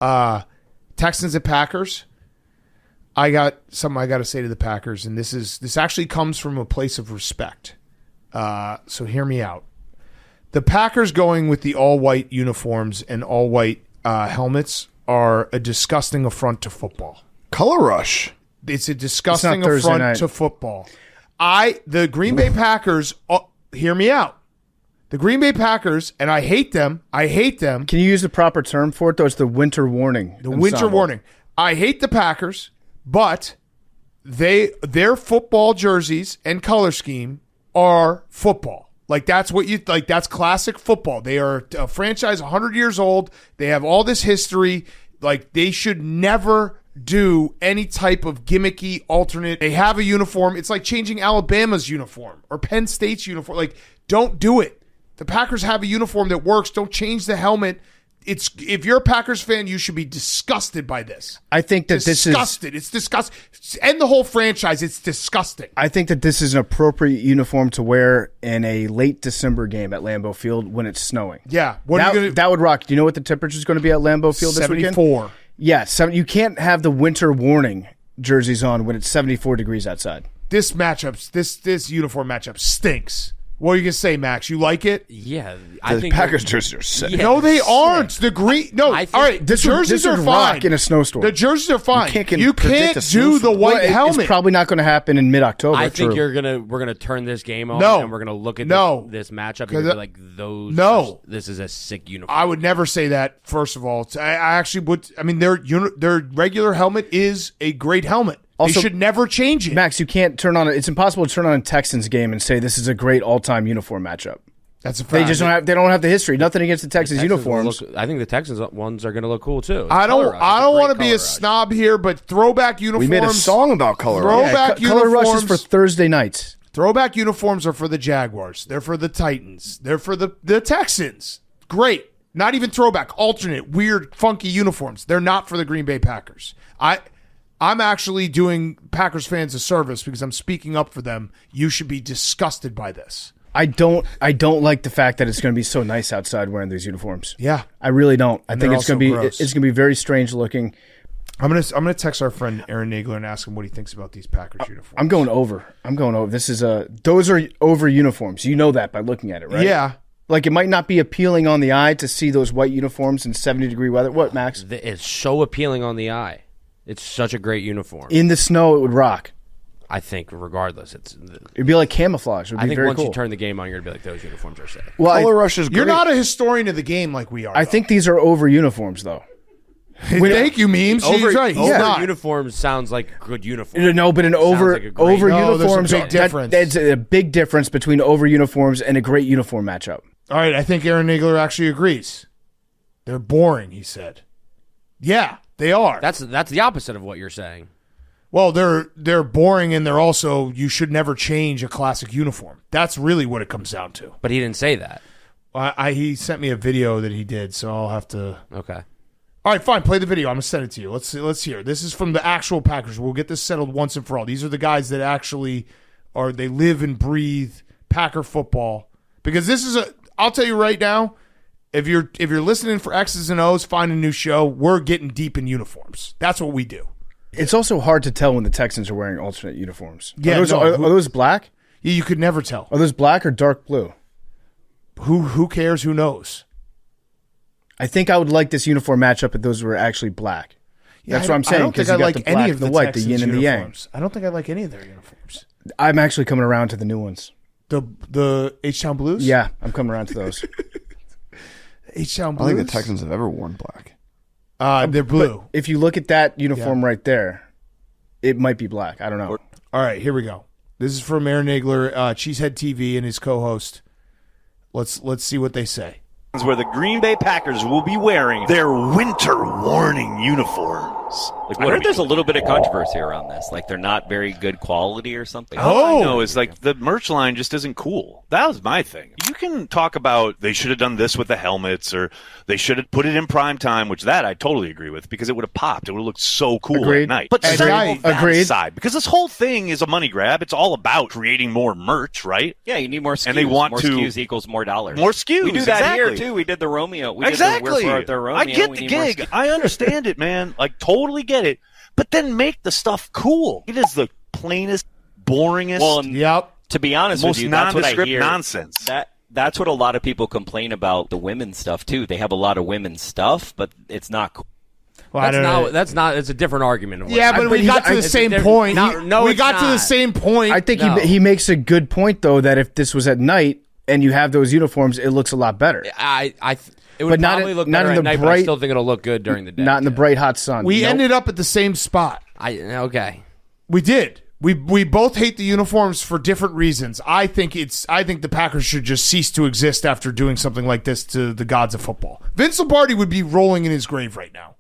Texans and Packers. I got something I got to say to the Packers, and this actually comes from a place of respect. So hear me out. The Packers going with the all-white uniforms and all-white helmets are a disgusting affront to football. Color rush. It's a disgusting affront to football. The Green Bay Packers, hear me out. The Green Bay Packers, and I hate them. Can you use the proper term for it, though? It's the winter warning. The winter warning. I hate the Packers, but their football jerseys and color scheme are football. Like, that's what you like. That's classic football. They are a franchise 100 years old. They have all this history. Like, they should never do any type of gimmicky alternate. They have a uniform. It's like changing Alabama's uniform or Penn State's uniform. Like, don't do it. The Packers have a uniform that works. Don't change the helmet. If you're a Packers fan, you should be disgusted by this. I think that disgusted. It's disgusting. And the whole franchise, it's disgusting. I think that this is an appropriate uniform to wear in a late December game at Lambeau Field when it's snowing. Yeah. That would rock. Do you know what the temperature is going to be at Lambeau Field this weekend? 74. Yeah, you can't have the winter warning jerseys on when it's 74 degrees outside. This uniform matchup stinks. What are you going to say, Max? You like it? Yeah. The Packers jerseys are sick. Yeah, no, they aren't. The green. No, all right. The jerseys are fine. Rock in a snowstorm. The jerseys are fine. You can't a do the white helmet. It's probably not going to happen in mid-October. I think we're gonna turn this game on and we're gonna look at this matchup and be like, this is a sick uniform. I would never say that. First of all, I actually would. I mean, their regular helmet is a great helmet. Also, they should never change it. Max, you can't turn on it. It's impossible to turn on a Texans game and say this is a great all-time uniform matchup. That's a fact. They just don't have the history. Nothing against the Texans uniforms. I think the Texans ones are going to look cool too. I don't want to be a snob here, but throwback uniforms. We made a song about color rush. Color rush is for Thursday nights. Throwback uniforms are for the Jaguars. They're for the Titans. They're for the Texans. Great. Not even throwback. Alternate, weird, funky uniforms. They're not for the Green Bay Packers. I'm actually doing Packers fans a service because I'm speaking up for them. You should be disgusted by this. I don't like the fact that it's going to be so nice outside wearing these uniforms. Yeah, I really don't. I think it's going to be very strange looking. I'm gonna text our friend Aaron Nagler and ask him what he thinks about these Packers uniforms. I'm going over. This is those are over uniforms. You know that by looking at it, right? Yeah. Like, it might not be appealing on the eye to see those white uniforms in 70-degree weather. What, Max? It's so appealing on the eye. It's such a great uniform. In the snow, it would rock. I think regardless, it'd be like camouflage. It would be very cool. I think once you turn the game on, you're going to be like, those uniforms are sick. Well, Color rush is great. You're not a historian of the game like we are. I think these are over uniforms, though. Thank you, memes. He's right. He's not. Uniforms sounds like a good uniform. No, but over uniforms, there's a big difference. That's a big difference between over uniforms and a great uniform matchup. All right, I think Aaron Nagler actually agrees. They're boring, he said. Yeah, they are. That's the opposite of what you're saying. Well, they're boring, and they're also, you should never change a classic uniform. That's really what it comes down to. But he didn't say that. He sent me a video that he did, so I'll have to. Okay. All right, fine. Play the video. I'm gonna send it to you. Let's hear. This is from the actual Packers. We'll get this settled once and for all. These are the guys that actually they live and breathe Packer football. Because this is I'll tell you right now, if you're listening for X's and O's, find a new show. We're getting deep in uniforms. That's what we do. It's also hard to tell when the Texans are wearing alternate uniforms. Yeah, are those black? Yeah, you could never tell. Are those black or dark blue? Who cares? Who knows? I think I would like this uniform matchup if those were actually black. Yeah, that's what I'm saying. I don't think I like any of the white, the yin and the yang. I don't think I like any of their uniforms. I'm actually coming around to the new ones. The H-Town Blues? Yeah, I'm coming around to those. H-Town Blues? I think the Texans have ever worn black. They're blue. But if you look at that uniform right there, it might be black. I don't know. All right, here we go. This is from Aaron Nagler, Cheesehead TV, and his co-host. Let's see what they say. Where the Green Bay Packers will be wearing their winter warning uniform. Like, I heard there's a little bit of controversy around this. Like, they're not very good quality or something. All I know is, like, the merch line just isn't cool. That was my thing. You can talk about they should have done this with the helmets, or they should have put it in prime time, which that I totally agree with, because it would have popped. It would have looked so cool Agreed. at night. But set that aside, because this whole thing is a money grab. It's all about creating more merch, right? Yeah, you need more SKUs. And they want more to SKUs equals more dollars. More SKUs. We do that exactly. here too. We did the Romeo. We exactly. Did the Romeo. I get the gig. I understand it, man. Like, totally get it. But then make the stuff cool. It is the plainest, boringest. Well, to be honest with you, that's what I hear. Nonsense. That's what a lot of people complain about the women's stuff too. They have a lot of women's stuff, but it's not cool. Well, that's not. It's a different argument. Yeah, but we got to the same point. We got to the same point. I think he makes a good point though, that if this was at night and you have those uniforms, it looks a lot better. It would probably look better at night, but I still think it'll look good during the day. Not in the bright hot sun. We ended up at the same spot. Okay. We did. We both hate the uniforms for different reasons. I think the Packers should just cease to exist after doing something like this to the gods of football. Vince Lombardi would be rolling in his grave right now.